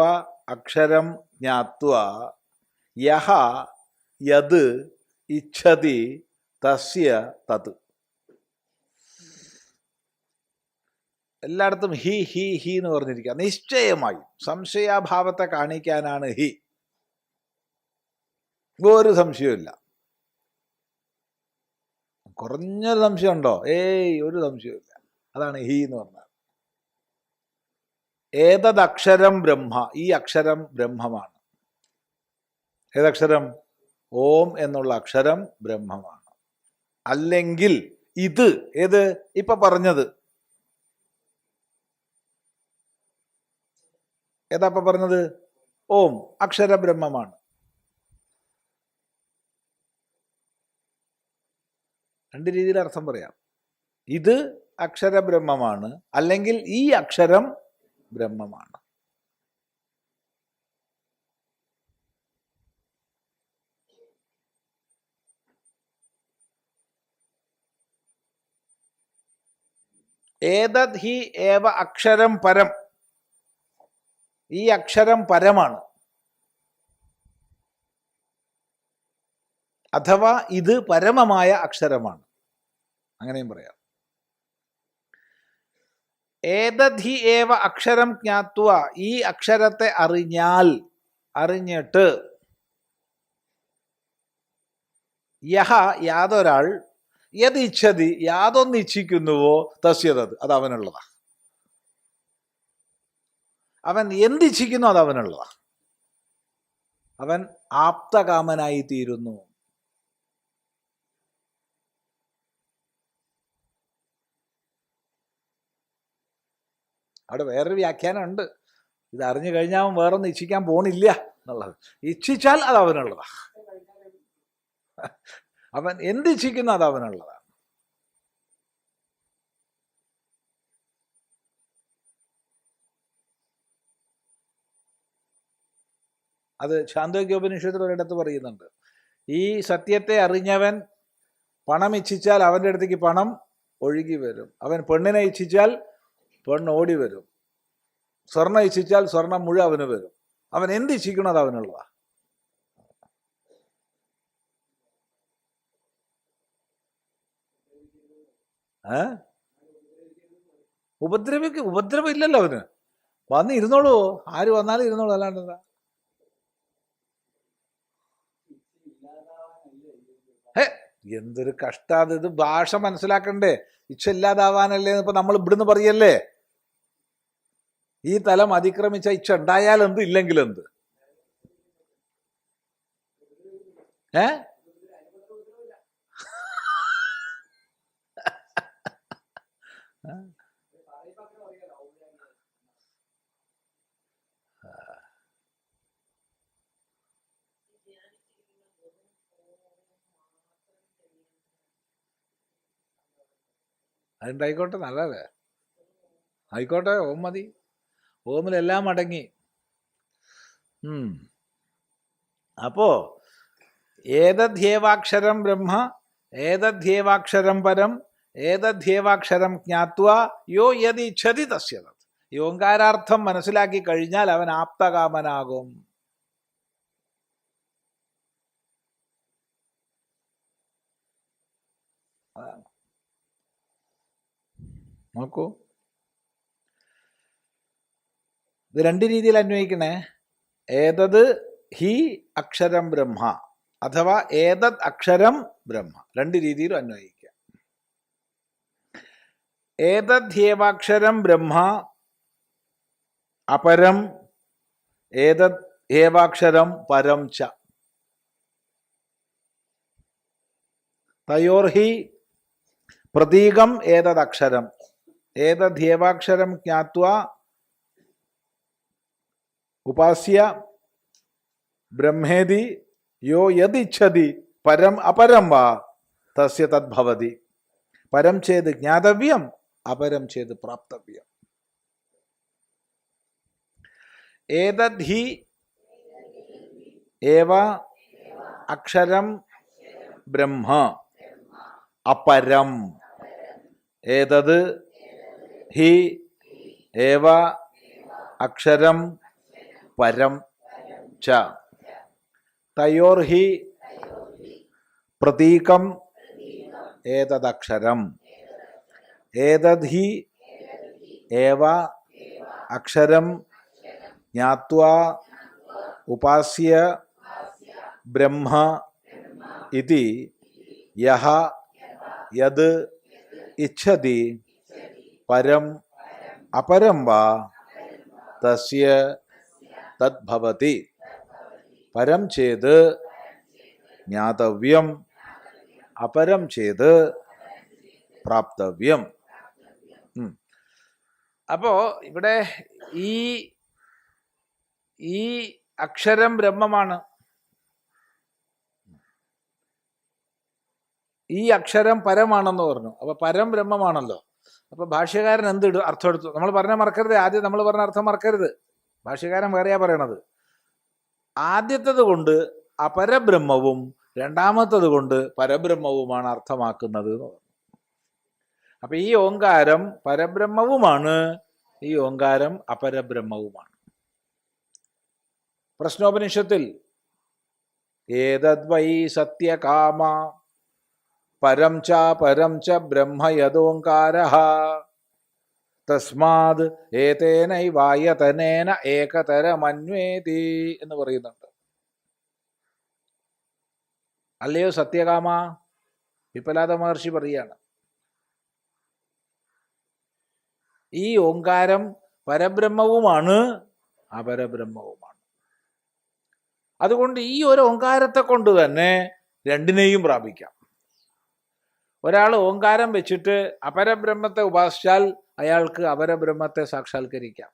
അക്ഷരം ജ്ഞാത്വാ യഹ യത് ഇച്ഛതി തസ്യ തത്. എല്ലായിടത്തും ഹി ഹി ഹി എന്ന് പറഞ്ഞിരിക്കുക. നിശ്ചയമായും സംശയാഭാവത്തെ കാണിക്കാനാണ് ഹി. ഒരു സംശയമില്ല. കുറഞ്ഞൊരു സംശയമുണ്ടോ? ഒരു സംശയമില്ല. അതാണ് ഹി എന്ന് പറഞ്ഞാൽ. ഏതദക്ഷരം ബ്രഹ്മ, ഈ അക്ഷരം ബ്രഹ്മമാണ്. ഏതക്ഷരം? ഓം എന്നുള്ള അക്ഷരം ബ്രഹ്മമാണ്. അല്ലെങ്കിൽ ഇത് ഏത് ഇപ്പൊ പറഞ്ഞത് ഏതാ ഇപ്പൊ പറഞ്ഞത്? ഓം അക്ഷര ബ്രഹ്മമാണ്. രണ്ട് രീതിയിൽ അർത്ഥം പറയാം. ഇത് അക്ഷരബ്രഹ്മമാണ്, അല്ലെങ്കിൽ ഈ അക്ഷരം ബ്രഹ്മമാണ്. ഏതത് ഹി ഏവ അക്ഷരം പരം, ഈ അക്ഷരം പരമാണ്. അഥവാ ഇത് പരമമായ അക്ഷരമാണ്, അങ്ങനെയും പറയാം. ഏതത് ഹി ഏവ അക്ഷരം ജ്ഞാത്വ, ഈ അക്ഷരത്തെ അറിഞ്ഞാൽ, അറിഞ്ഞിട്ട്, യഹ യാതൊരാൾ, യതിച്ഛതി യാതൊന്നിച്ഛിക്കുന്നുവോ, തസ്യതത് അത് അവനുള്ളതാ. അവൻ എന്തിച്ഛിക്കുന്നു അത് അവനുള്ളതാ. അവൻ ആപ്തകാമനായി തീരുന്നു. അവിടെ വേറൊരു വ്യാഖ്യാനം ഉണ്ട്. ഇത് അറിഞ്ഞു കഴിഞ്ഞാൽ അവൻ വേറൊന്നും ഇച്ഛിക്കാൻ പോണില്ല എന്നുള്ളത്. ഇച്ഛിച്ചാൽ അത് അവനുള്ളതാ. അവൻ എന്തിച്ഛിക്കുന്നു അത് അവനുള്ളതാണ്. അത് ഛാന്തോക്യോപനിഷത്തിൽ ഒരിടത്ത് പറയുന്നുണ്ട്. ഈ സത്യത്തെ അറിഞ്ഞവൻ പണം ഇച്ഛിച്ചാൽ അവൻ്റെ അടുത്തേക്ക് പണം ഒഴുകി വരും. അവൻ പെണ്ണിനെ ഇച്ഛിച്ചാൽ പെണ്ണ് ഓടി വരും. സ്വർണ്ണം ഇച്ഛിച്ചാൽ സ്വർണം മുഴുവൻ അവന് വരും. അവൻ എന്തിച്ഛിക്കണം അത് അവനുള്ളതാ. ഉപദ്രവം ഇല്ലല്ലോ അവന്. വന്ന് ഇരുന്നോളൂ, ആര് വന്നാലും ഇരുന്നോളൂ. അല്ലാണ്ട് എന്താ? എന്തൊരു കഷ്ടാത്. ഇത് ഭാഷ മനസ്സിലാക്കണ്ടേ? ഇച്ഛ ഇല്ലാതാവാനല്ലേ ഇപ്പൊ നമ്മൾ ഇവിടുന്ന് പറയല്ലേ. ഈ തലം അതിക്രമിച്ച ഇച്ഛ ഉണ്ടായാൽ എന്ത്, ഇല്ലെങ്കിൽ എന്ത്? അതുണ്ടായിക്കോട്ടെ, നല്ലതല്ലേ, ആയിക്കോട്ടെ. ഓം മതി. ഓമിലെല്ലാം അടങ്ങി. അപ്പോ ഏതധ്യേവാക്ഷരം ബ്രഹ്മ ഏതധ്യേവാക്ഷരം പരം ഏതധ്യേവാക്ഷരം ജ്ഞാത്വാ യോ യദിച്ഛതി തസ്യ തത്. ഈ ഓങ്കാരാർത്ഥം മനസ്സിലാക്കി കഴിഞ്ഞാൽ അവൻ ആപ്തകാമനാകും. നോക്കൂ, ഇത് രണ്ട് രീതിയിൽ അന്വയിക്കണേ. ഏതത് ഹി അക്ഷരം ബ്രഹ്മ അഥവാ ഏതത് അക്ഷരം ബ്രഹ്മ, രണ്ട് രീതിയിലും അന്വയിക്കാം. ഏതത് ഹേവാക്ഷരം ബ്രഹ്മ അപരം ഏതത് ഹേവാക്ഷരം പരം ച. തയോർഹി പ്രതീകം ഏതദക്ഷരം ഏതദ്ധ്യേവാക്ഷരം ജ്ഞാത്വാ ഉപാസ്യ ബ്രഹ്മേതി യോ യദിച്ഛതി പരം അപരം വാ തസ്യ തദ്ഭവതി. പരം ചേത് ജ്ഞാതവ്യം അപരം ചേത് പ്രാപ്തവ്യം. ഏതദ്ധി ഏവ അക്ഷരം ബ്രഹ്മ അപരം. ഏതത് ഹി ഏവ അക്ഷരം പരം ച. തയോർഹി പ്രതീകം ഏതദക്ഷരം ഏതദ്ധി ഏവ അക്ഷരം ജ്ഞാത്വാ ഉപാസ്യ ബ്രഹ്മ ഇതി യഹ യത് ഇച്ഛതി പരം അപരം വാ തസ്യ തദ്ഭവതി. പരം ചേത് ജ്ഞാതവ്യം അപരം ചേത് പ്രാപ്തവ്യം. അപ്പോ ഇവിടെ ഈ അക്ഷരം ബ്രഹ്മമാണ്, ഈ അക്ഷരം പരമാണെന്ന് പറഞ്ഞു. അപ്പൊ പരം ബ്രഹ്മമാണല്ലോ. അപ്പൊ ഭാഷ്യകാരൻ എന്ത് അർത്ഥം എടുത്തു? നമ്മൾ പറഞ്ഞ മറക്കരുത്, ആദ്യം നമ്മൾ പറഞ്ഞ അർത്ഥം മറക്കരുത്. ഭാഷ്യകാരൻ വേറെയാ പറയണത്. ആദ്യത്തത് കൊണ്ട് അപരബ്രഹ്മവും രണ്ടാമത്തത് കൊണ്ട് പരബ്രഹ്മവുമാണ് അർത്ഥമാക്കുന്നത് എന്ന് പറഞ്ഞു. അപ്പൊ ഈ ഓങ്കാരം പരബ്രഹ്മവുമാണ്, ഈ ഓങ്കാരം അപരബ്രഹ്മവുമാണ്. പ്രശ്നോപനിഷത്തിൽ ഏതദ്വൈ സത്യകാമ പരം ച ബ്രഹ്മ യദോങ്കാരഃ തസ്മാത് ഏതേനൈവായതനേന ഏകതരമന്വേതി എന്ന് പറയുന്നുണ്ട്. അല്ലയോ സത്യകാമ, പിപ്പലാദ മഹർഷി പറയാണ്, ഈ ഓങ്കാരം പരബ്രഹ്മവുമാണ് അപരബ്രഹ്മവുമാണ്. അതുകൊണ്ട് ഈ ഒരു ഓങ്കാരത്തെ കൊണ്ട് തന്നെ രണ്ടിനെയും പ്രാപിക്കാം. ഒരാൾ ഓങ്കാരം വെച്ചിട്ട് അപരബ്രഹ്മത്തെ ഉപാസിച്ചാൽ അയാൾക്ക് അപരബ്രഹ്മത്തെ സാക്ഷാത്കരിക്കാം.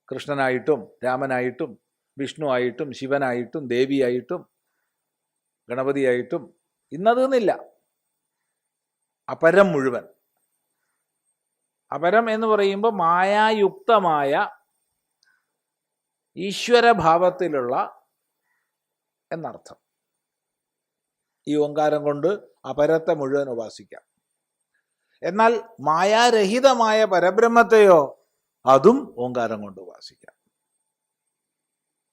കൃഷ്ണനായിട്ടും രാമനായിട്ടും വിഷ്ണു ആയിട്ടും ശിവനായിട്ടും ദേവിയായിട്ടും ഗണപതിയായിട്ടും ഇന്നതെന്നില്ല. അപരം മുഴുവൻ. അപരം എന്ന് പറയുമ്പോൾ മായായുക്തമായ ഈശ്വരഭാവത്തിലുള്ള എന്നർത്ഥം. ഈ ഓങ്കാരം കൊണ്ട് അപരത്തെ മുഴുവൻ ഉപാസിക്കാം. എന്നാൽ മായാരഹിതമായ പരബ്രഹ്മത്തെയോ അതും ഓങ്കാരം കൊണ്ട് ഉപാസിക്കാം.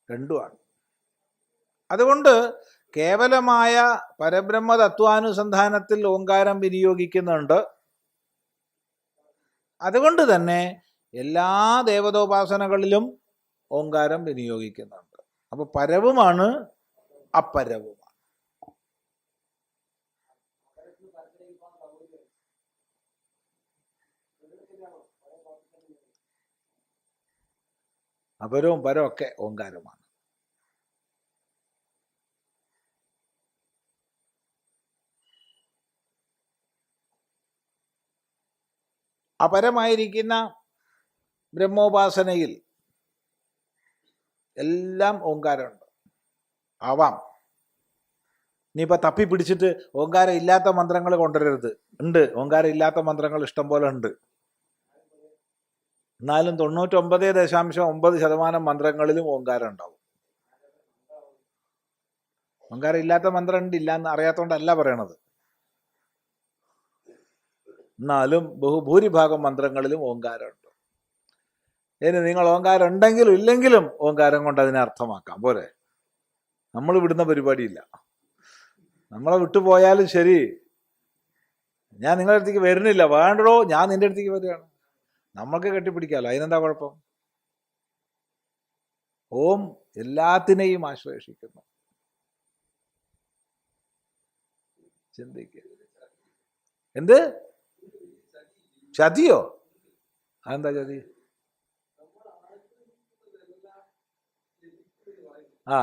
രണ്ടുമാണ്. അതുകൊണ്ട് കേവലമായ പരബ്രഹ്മ തത്വാനുസന്ധാനത്തിൽ ഓങ്കാരം വിനിയോഗിക്കുന്നുണ്ട്. അതുകൊണ്ട് തന്നെ എല്ലാ ദേവതോപാസനകളിലും ഓങ്കാരം വിനിയോഗിക്കുന്നുണ്ട്. അപ്പൊ പരവുമാണ് അപരവുമാണ്. അപരവും പരവും ഒക്കെ ഓങ്കാരമാണ്. അപരമായിരിക്കുന്ന ബ്രഹ്മോപാസനയിൽ എല്ലാം ഓങ്കാരമുണ്ട്. ആവാം. ഇനിയിപ്പോൾ തപ്പി പിടിച്ചിട്ട് ഓങ്കാരം ഇല്ലാത്ത മന്ത്രങ്ങൾ കൊണ്ടുവരരുത്. ഉണ്ട്, ഓങ്കാരം ഇല്ലാത്ത മന്ത്രങ്ങൾ ഇഷ്ടം പോലെ ഉണ്ട്. എന്നാലും 99.9% മന്ത്രങ്ങളിലും ഓങ്കാരം ഉണ്ടാവും. ഓങ്കാരം ഇല്ലാത്ത മന്ത്രം ഉണ്ട്, ഇല്ല എന്ന് അറിയാത്തോണ്ടല്ല പറയണത്. എന്നാലും ബഹുഭൂരിഭാഗം മന്ത്രങ്ങളിലും ഓങ്കാരമുണ്ട്. ഇനി നിങ്ങൾ ഓങ്കാരം ഉണ്ടെങ്കിലും ഇല്ലെങ്കിലും ഓങ്കാരം കൊണ്ട് അതിനെ അർത്ഥമാക്കാം. പോരെ, നമ്മൾ വിടുന്ന പരിപാടിയില്ല. നമ്മളെ വിട്ടുപോയാലും ശരി, ഞാൻ നിങ്ങളുടെ അടുത്തേക്ക് വരുന്നില്ല, വേണ്ടടോ ഞാൻ നിന്റെ അടുത്തേക്ക് വരികയാണ്, നമ്മൾക്ക് കെട്ടിപ്പിടിക്കാമല്ലോ, അതിനെന്താ കുഴപ്പം? ഓം എല്ലാത്തിനെയും ആശ്ലേഷിക്കുന്നു. ചിന്തിക്കുക. എന്ത് ചതിയോ? അതെന്താ ചതി? ആ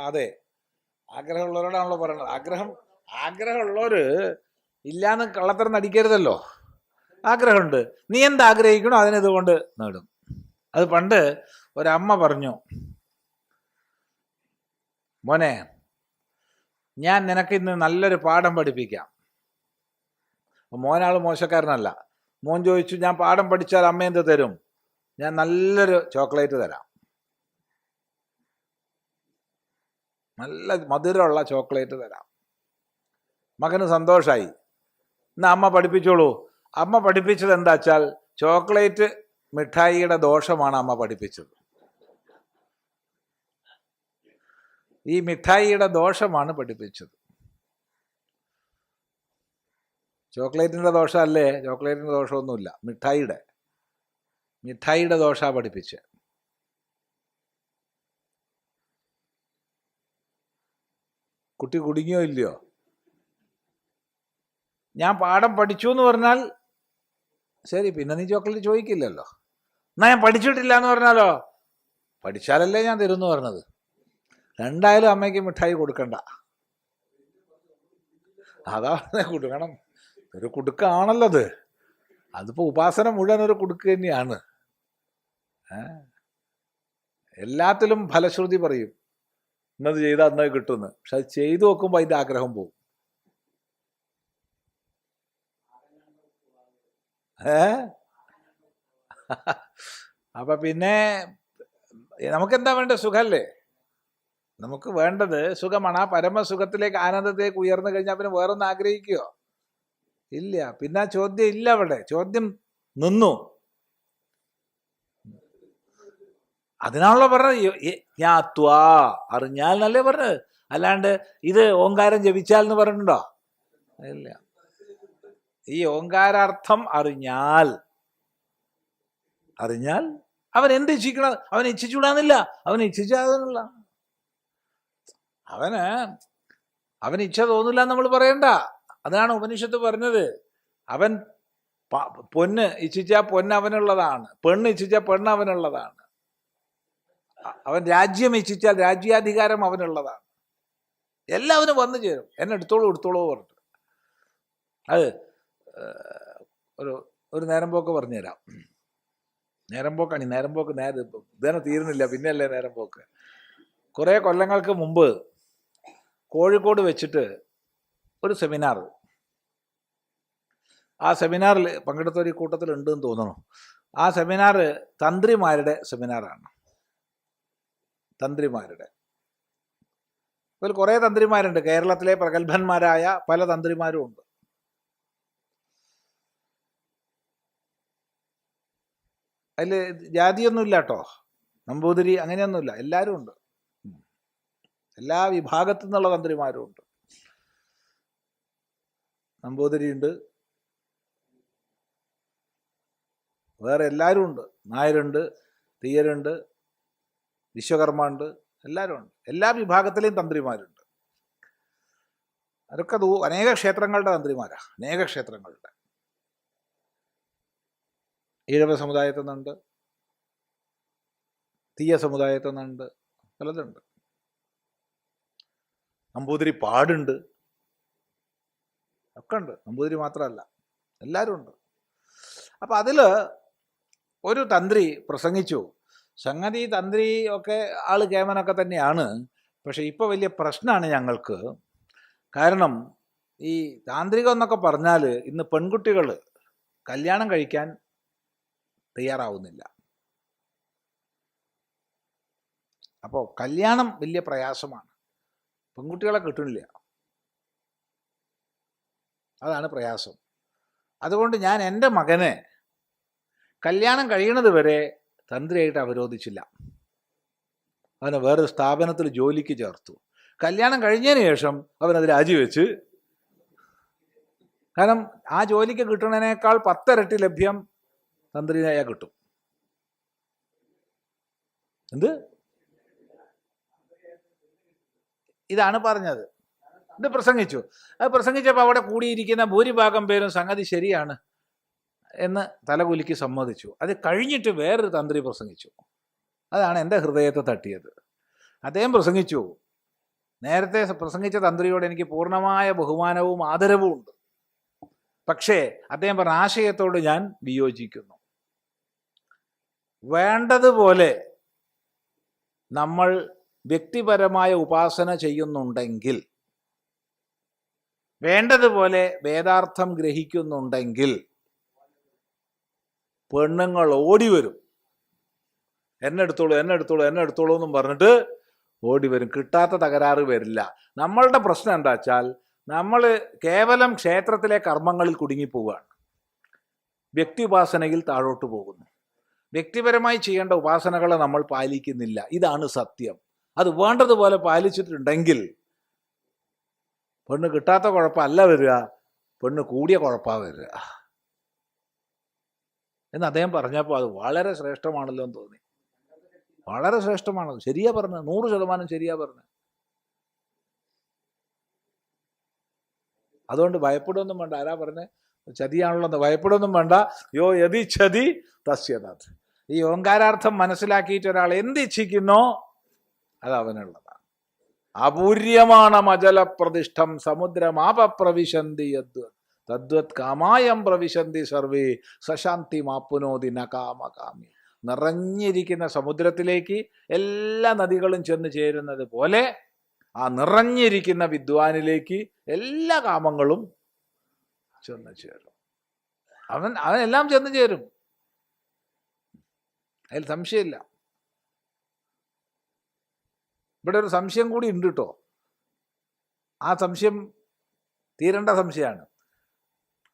അതെ, ആഗ്രഹമുള്ളവരോടാണല്ലോ പറയണത്. ആഗ്രഹമുള്ളവര് ഇല്ലാന്ന് കള്ളത്തരം നടിക്കരുതല്ലോ. ആഗ്രഹമുണ്ട്, നീ എന്താഗ്രഹിക്കണോ അതിനിതുകൊണ്ട് നേടും. അത് പണ്ട് ഒരമ്മ പറഞ്ഞു, മോനെ ഞാൻ നിനക്ക് ഇന്ന് നല്ലൊരു പാഠം പഠിപ്പിക്കാം. മോനാൾ മോശക്കാരനല്ല. മോൻ ചോദിച്ചു, ഞാൻ പാഠം പഠിച്ചാൽ അമ്മ എന്ത് തരും? ഞാൻ നല്ലൊരു ചോക്ലേറ്റ് തരാം, നല്ല മധുരമുള്ള ചോക്ലേറ്റ് തരാം. മകന് സന്തോഷമായി. എന്നാ അമ്മ പഠിപ്പിച്ചോളൂ. അമ്മ പഠിപ്പിച്ചത് എന്താ വെച്ചാൽ ചോക്ലേറ്റ് മിഠായിയുടെ ദോഷമാണ് അമ്മ പഠിപ്പിച്ചത്. ഈ മിഠായിയുടെ ദോഷമാണ് പഠിപ്പിച്ചത്. ചോക്ലേറ്റിന്റെ ദോഷമല്ലേ? ചോക്ലേറ്റിന്റെ ദോഷമൊന്നുമില്ല, മിഠായിയുടെ ദോഷമാണ് പഠിപ്പിച്ച്. കുട്ടി കുടുങ്ങിയോ ഇല്ലയോ? ഞാൻ പാഠം പഠിച്ചു എന്ന് പറഞ്ഞാൽ ശരി, പിന്നെ നീ ചോക്ലേറ്റ് ചോദിക്കില്ലല്ലോ. എന്നാ ഞാൻ പഠിച്ചിട്ടില്ല എന്ന് പറഞ്ഞാലോ? പഠിച്ചാലല്ലേ ഞാൻ തരുമെന്ന് പറഞ്ഞത്. രണ്ടായാലും അമ്മയ്ക്ക് മിഠായി കൊടുക്കണ്ട. അതാ കൊടുക്കണം. ഒരു കുടുക്കാണല്ലോ അത്. അതിപ്പോ ഉപാസന മുഴുവൻ ഒരു കുടുക്ക് തന്നെയാണ്. എല്ലാത്തിലും ഫലശ്രുതി പറയും, ഇന്നത് ചെയ്താൽ അന്നത് കിട്ടുമെന്ന്. പക്ഷെ അത് ചെയ്തു നോക്കുമ്പോൾ അതിന്റെ ആഗ്രഹം പോവും. അപ്പൊ പിന്നെ നമുക്കെന്താ വേണ്ടത്? സുഖല്ലേ? നമുക്ക് വേണ്ടത് സുഖമാണ്. ആ പരമസുഖത്തിലേക്ക്, ആനന്ദത്തിലേക്ക് ഉയർന്നു കഴിഞ്ഞാൽ പിന്നെ വേറൊന്നും ആഗ്രഹിക്കുകയോ ഇല്ല. പിന്നെ ആ ചോദ്യം ഇല്ല അവിടെ. ചോദ്യം നിന്നു. അതിനാണല്ലോ പറഞ്ഞത് ജ്ഞാത്വാ, അറിഞ്ഞാൽ എന്നല്ലേ പറഞ്ഞത്. അല്ലാണ്ട് ഇത് ഓങ്കാരം ജപിച്ചാൽ എന്ന് പറഞ്ഞിട്ടുണ്ടോ? ഇല്ല. ഈ ഓങ്കാരാർത്ഥം അറിഞ്ഞാൽ അവൻ എന്ത് ഇച്ഛിക്കണം? അവൻ ഇച്ഛിച്ചുകൂടാന്നില്ല. അവൻ ഇച്ഛിച്ചാകുന്നില്ല. അവന് ഇച്ഛ തോന്നില്ല എന്ന് നമ്മൾ പറയണ്ട. അതാണ് ഉപനിഷത്ത് പറഞ്ഞത്. അവൻ പൊന്ന് ഇച്ഛിച്ചാൽ പൊന്ന് അവനുള്ളതാണ്, പെണ്ണ് ഇച്ഛിച്ചാൽ പെണ്ണ് അവനുള്ളതാണ്, അവൻ രാജ്യം ഇച്ഛിച്ചാൽ രാജ്യാധികാരം അവനുള്ളതാണ്. എല്ലാവരും വന്നു ചേരും. എന്നെ എടുത്തോളൂ പറഞ്ഞിട്ട്. അത് ഒരു നേരം പോക്ക് പറഞ്ഞുതരാം. നേരം ഇതന്നെ തീരുന്നില്ല, പിന്നെയല്ലേ നേരം പോക്ക്. കുറേ കൊല്ലങ്ങൾക്ക് മുമ്പ് കോഴിക്കോട് വെച്ചിട്ട് ഒരു സെമിനാർ. ആ സെമിനാറിൽ പങ്കെടുത്ത ഒരു കൂട്ടത്തിൽ ഉണ്ടെന്ന് തോന്നുന്നു. ആ സെമിനാർ തന്ത്രിമാരുടെ സെമിനാറാണ്. അതിൽ കുറേ തന്ത്രിമാരുണ്ട്. കേരളത്തിലെ പ്രഗത്ഭന്മാരായ പല തന്ത്രിമാരും ഉണ്ട്. അതിൽ ജാതിയൊന്നുമില്ല കേട്ടോ, നമ്പൂതിരി അങ്ങനെയൊന്നുമില്ല, എല്ലാവരും ഉണ്ട്. എല്ലാ വിഭാഗത്തു നിന്നുള്ള തന്ത്രിമാരും ഉണ്ട്. നമ്പൂതിരി ഉണ്ട്, വേറെ എല്ലാവരും ഉണ്ട്. നായരുണ്ട്, തീയരുണ്ട്, വിശ്വകർമ്മ ഉണ്ട്, എല്ലാവരും ഉണ്ട്. എല്ലാ വിഭാഗത്തിലെയും തന്ത്രിമാരുണ്ട്. അതൊക്കെ അനേക ക്ഷേത്രങ്ങളുടെ തന്ത്രിമാരാ. അനേക ക്ഷേത്രങ്ങളുടെ. ഈഴവ സമുദായത്തിൽ നിന്നുണ്ട്, തീയ സമുദായത്തിൽ നിന്നുണ്ട്, പലതുണ്ട്. നമ്പൂതിരി പാടുണ്ട്, ഒക്കെ ഉണ്ട്. നമ്പൂതിരി മാത്രമല്ല, എല്ലാവരും ഉണ്ട്. അപ്പം അതിൽ ഒരു തന്ത്രി പ്രസംഗിച്ചു. സംഗതി തന്ത്രി ഒക്കെ ആള് കേമനൊക്കെ തന്നെയാണ്. പക്ഷെ ഇപ്പോൾ വലിയ പ്രശ്നമാണ് ഞങ്ങൾക്ക്. കാരണം ഈ താന്ത്രികം എന്നൊക്കെ പറഞ്ഞാൽ ഇന്ന് പെൺകുട്ടികൾ കല്യാണം കഴിക്കാൻ തയ്യാറാവുന്നില്ല. അപ്പോൾ കല്യാണം വലിയ പ്രയാസമാണ്. പെൺകുട്ടികളെ കിട്ടുന്നില്ല, അതാണ് പ്രയാസം. അതുകൊണ്ട് ഞാൻ എൻ്റെ മകനെ കല്യാണം കഴിയണത് വരെ തന്ത്രിയായിട്ട് അവരോധിച്ചില്ല. അവനെ വേറൊരു സ്ഥാപനത്തിൽ ജോലിക്ക് ചേർത്തു. കല്യാണം കഴിഞ്ഞതിന് ശേഷം അവനത് രാജിവെച്ച്, കാരണം ആ ജോലിക്ക് കിട്ടുന്നതിനേക്കാൾ 10 ഇരട്ടി ലഭ്യം തന്ത്രിയായ കിട്ടും. എന്ത്? ഇതാണ് പറഞ്ഞത്. ഇത് പ്രസംഗിച്ചു. അത് പ്രസംഗിച്ചപ്പോൾ അവിടെ കൂടിയിരിക്കുന്ന ഭൂരിഭാഗം പേരും സംഗതി ശരിയാണ് എന്ന് തലകുലുക്കി സമ്മതിച്ചു. അത് കഴിഞ്ഞിട്ട് വേറൊരു തന്ത്രി പ്രസംഗിച്ചു. അതാണ് എൻ്റെ ഹൃദയത്തെ തട്ടിയത്. അദ്ദേഹം പ്രസംഗിച്ചു. നേരത്തെ പ്രസംഗിച്ച തന്ത്രിയോട് എനിക്ക് പൂർണ്ണമായ ബഹുമാനവും ആദരവും ഉണ്ട്. പക്ഷേ അദ്ദേഹം പറഞ്ഞ ആശയത്തോട് ഞാൻ വിയോജിക്കുന്നു. വേണ്ടതുപോലെ നമ്മൾ വ്യക്തിപരമായ ഉപാസന ചെയ്യുന്നുണ്ടെങ്കിൽ, വേണ്ടതുപോലെ വേദാർത്ഥം ഗ്രഹിക്കുന്നുണ്ടെങ്കിൽ പെണ്ണുങ്ങൾ ഓടി വരും. എന്നെ എടുത്തോളൂ, എന്നെ എടുത്തോളൂ, എന്നെ എടുത്തോളൂ എന്നും പറഞ്ഞിട്ട് ഓടി വരും. കിട്ടാത്ത തകരാറ് വരില്ല. നമ്മളുടെ പ്രശ്നം എന്താ വെച്ചാൽ നമ്മൾ കേവലം ക്ഷേത്രത്തിലെ കർമ്മങ്ങളിൽ കുടുങ്ങിപ്പോവുകയാണ്. വ്യക്തി ഉപാസനയിൽ താഴോട്ട് പോകുന്നു. വ്യക്തിപരമായി ചെയ്യേണ്ട ഉപാസനകളെ നമ്മൾ പാലിക്കുന്നില്ല. ഇതാണ് സത്യം. അത് വേണ്ടതുപോലെ പാലിച്ചിട്ടുണ്ടെങ്കിൽ പെണ്ണ് കിട്ടാത്ത കുഴപ്പമല്ല വരിക, പെണ്ണ് കൂടിയ കുഴപ്പമാണ് വരിക എന്ന് അദ്ദേഹം പറഞ്ഞപ്പോൾ അത് വളരെ ശ്രേഷ്ഠമാണല്ലോ എന്ന് തോന്നി. വളരെ ശ്രേഷ്ഠമാണത്. ശരിയാ പറഞ്ഞത്, 100% ശരിയാ പറഞ്ഞത്. അതുകൊണ്ട് ഭയപ്പെടുകയൊന്നും വേണ്ട. ആരാ പറഞ്ഞത്? ചതിയാണല്ലോ എന്ന്. ഭയപ്പെടുകയൊന്നും വേണ്ട. യോ യതി ചതി തസ്യതാത്. ഈ ഓങ്കാരാർത്ഥം മനസ്സിലാക്കിയിട്ട് ഒരാൾ എന്തിച്ഛിക്കുന്നോ അത് അവനുള്ളതാണ്. അപൂര്യമാണ് അജല പ്രതിഷ്ഠം സമുദ്രമാപപ്രവിശന്തി യദ്വത് തദ്വത് കാമായം പ്രവിശന്തി സർവേ സശാന്തി മാപ്പുനോതി ന കാമകാമി. നിറഞ്ഞിരിക്കുന്ന സമുദ്രത്തിലേക്ക് എല്ലാ നദികളും ചെന്ന് ചേരുന്നത് പോലെ ആ നിറഞ്ഞിരിക്കുന്ന വിദ്വാനിലേക്ക് എല്ലാ കാമങ്ങളും ചെന്ന് ചേരും. അവനെല്ലാം ചെന്ന് ചേരും. അതിൽ സംശയമില്ല. ഇവിടെ ഒരു സംശയം കൂടി ഉണ്ട് കേട്ടോ. ആ സംശയം തീരേണ്ട സംശയമാണ്.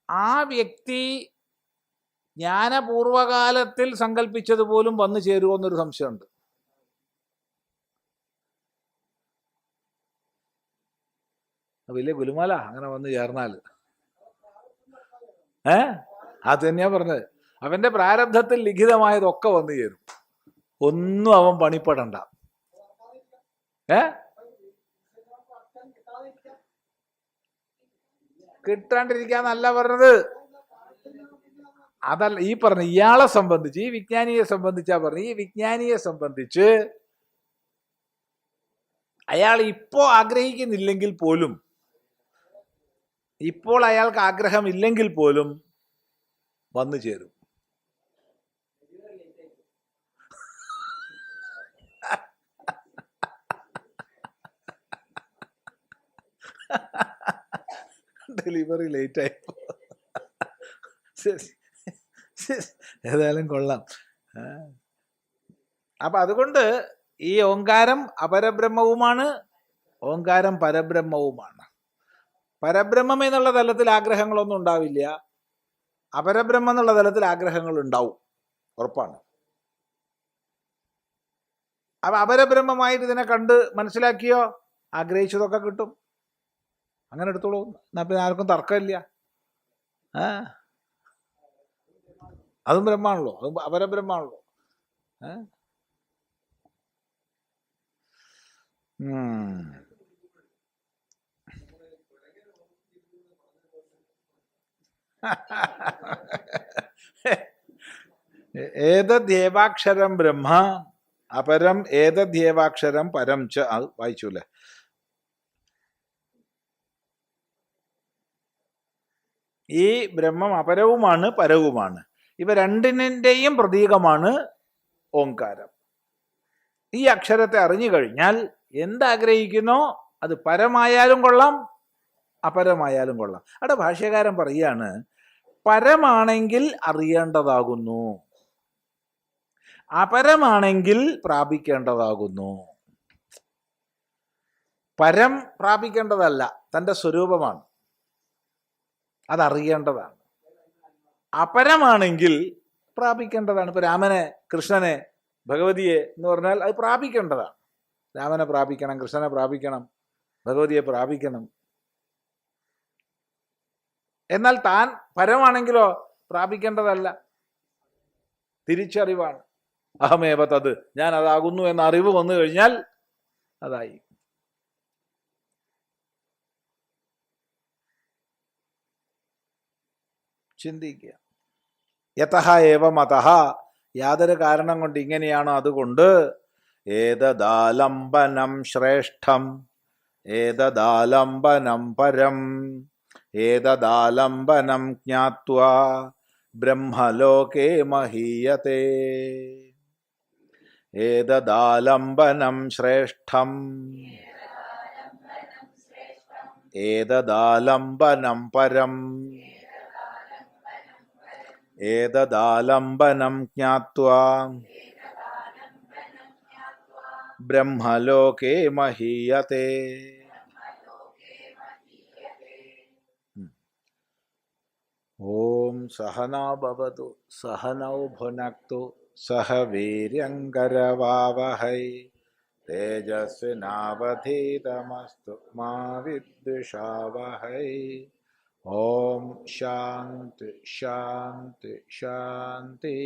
ആ വ്യക്തി ജ്ഞാനപൂർവകാലത്തിൽ സങ്കല്പിച്ചതുപോലും വന്നു ചേരുമോ എന്നൊരു സംശയമുണ്ട്. വലിയ ഗുലുമാല അങ്ങനെ വന്ന് ചേർന്നാൽ. അത് തന്നെയാ പറഞ്ഞത്. അവന്റെ പ്രാരബ്ധത്തിൽ ലിഖിതമായതൊക്കെ വന്നു ചേരും. ഒന്നും അവൻ പണിപ്പെടണ്ട. കിട്ടാണ്ടിരിക്കാന്നല്ല പറഞ്ഞത്. അതല്ല ഈ പറഞ്ഞ ഇയാളെ സംബന്ധിച്ച്, ഈ വിജ്ഞാനിയെ സംബന്ധിച്ചാ പറഞ്ഞു. ഈ വിജ്ഞാനിയെ സംബന്ധിച്ച് അയാൾ ഇപ്പോൾ ആഗ്രഹിക്കുന്നില്ലെങ്കിൽ പോലും, ഇപ്പോൾ അയാൾക്ക് ആഗ്രഹമില്ലെങ്കിൽ പോലും വന്നു ചേരും. ഡെലിവറി ലേറ്റായി. ഏതായാലും കൊള്ളാം. അപ്പൊ അതുകൊണ്ട് ഈ ഓങ്കാരം അപരബ്രഹ്മവുമാണ്, ഓങ്കാരം പരബ്രഹ്മവുമാണ്. പരബ്രഹ്മം എന്നുള്ള തലത്തിൽ ആഗ്രഹങ്ങളൊന്നും ഉണ്ടാവില്ല. അപരബ്രഹ്മം എന്നുള്ള തലത്തിൽ ആഗ്രഹങ്ങൾ ഉണ്ടാവും, ഉറപ്പാണ്. അപ്പൊ അപരബ്രഹ്മമായിട്ട് ഇതിനെ കണ്ട് മനസ്സിലാക്കിയോ, ആഗ്രഹിച്ചതൊക്കെ കിട്ടും. അങ്ങനെ എടുത്തോളൂ. എന്നാ പിന്നെ ആർക്കും തർക്കമില്ല. അതും ബ്രഹ്മാണല്ലോ, അതും അപരബ്രഹ്മാണല്ലോ. ഏതദ്യേവാക്ഷരം ബ്രഹ്മ അപരം ഏതദ്യേവാക്ഷരം പരം ച. അത് വായിച്ചൂല്ലേ? ഈ ബ്രഹ്മം അപരവുമാണ് പരവുമാണ്. ഇവ രണ്ടിൻ്റെയും പ്രതീകമാണ് ഓങ്കാരം. ഈ അക്ഷരത്തെ അറിഞ്ഞു കഴിഞ്ഞാൽ എന്താഗ്രഹിക്കുന്നോ അത് പരമായാലും കൊള്ളാം അപരമായാലും കൊള്ളാം. അവിടെ ഭാഷ്യകാരൻ പറയാണ്, പരമാണെങ്കിൽ അറിയേണ്ടതാകുന്നു, അപരമാണെങ്കിൽ പ്രാപിക്കേണ്ടതാകുന്നു. പരം പ്രാപിക്കേണ്ടതല്ല, തൻ്റെ സ്വരൂപമാണ്, അതറിയേണ്ടതാണ്. അപരമാണെങ്കിൽ പ്രാപിക്കേണ്ടതാണ്. ഇപ്പൊ രാമനെ, കൃഷ്ണനെ, ഭഗവതിയെ എന്ന് പറഞ്ഞാൽ അത് പ്രാപിക്കേണ്ടതാണ്. രാമനെ പ്രാപിക്കണം, കൃഷ്ണനെ പ്രാപിക്കണം, ഭഗവതിയെ പ്രാപിക്കണം. എന്നാൽ താൻ പരമാണെങ്കിലോ പ്രാപിക്കേണ്ടതല്ല, തിരിച്ചറിവാണ്. അഹമേവ തത്, ഞാൻ അതാകുന്നു എന്ന അറിവ് വന്നു കഴിഞ്ഞാൽ അതായി. ചിന്തിക്കുക. യതഃ ഏവം അതഃ, യാതൊരു കാരണം കൊണ്ട് ഇങ്ങനെയാണോ അതുകൊണ്ട്, ഏതദാലംബനം ശ്രേഷ്ഠം ഏതദാലംബനം പരം ഏതദാലംബനം ജ്ഞാത്വാ ബ്രഹ്മലോകേ മഹീയത്തെ. ഏതദാലംബനം ശ്രേഷ്ഠം ഏതദാലംബനം പരം ഏതദാലംബനം ജ്ഞാത്വാ ബ്രഹ്മലോകേ മഹീയത്തെ. ഓം സഹനാ ഭവതു സഹനൗ ഭുനക്തു സഹ വീര്യങ്കരവാവഹൈ തേജസ്വിനാവധീതമസ്തു മാ വിദ്വിഷാവഹൈ. ഓം ശാന്തി ശാന്തി ശാന്തി.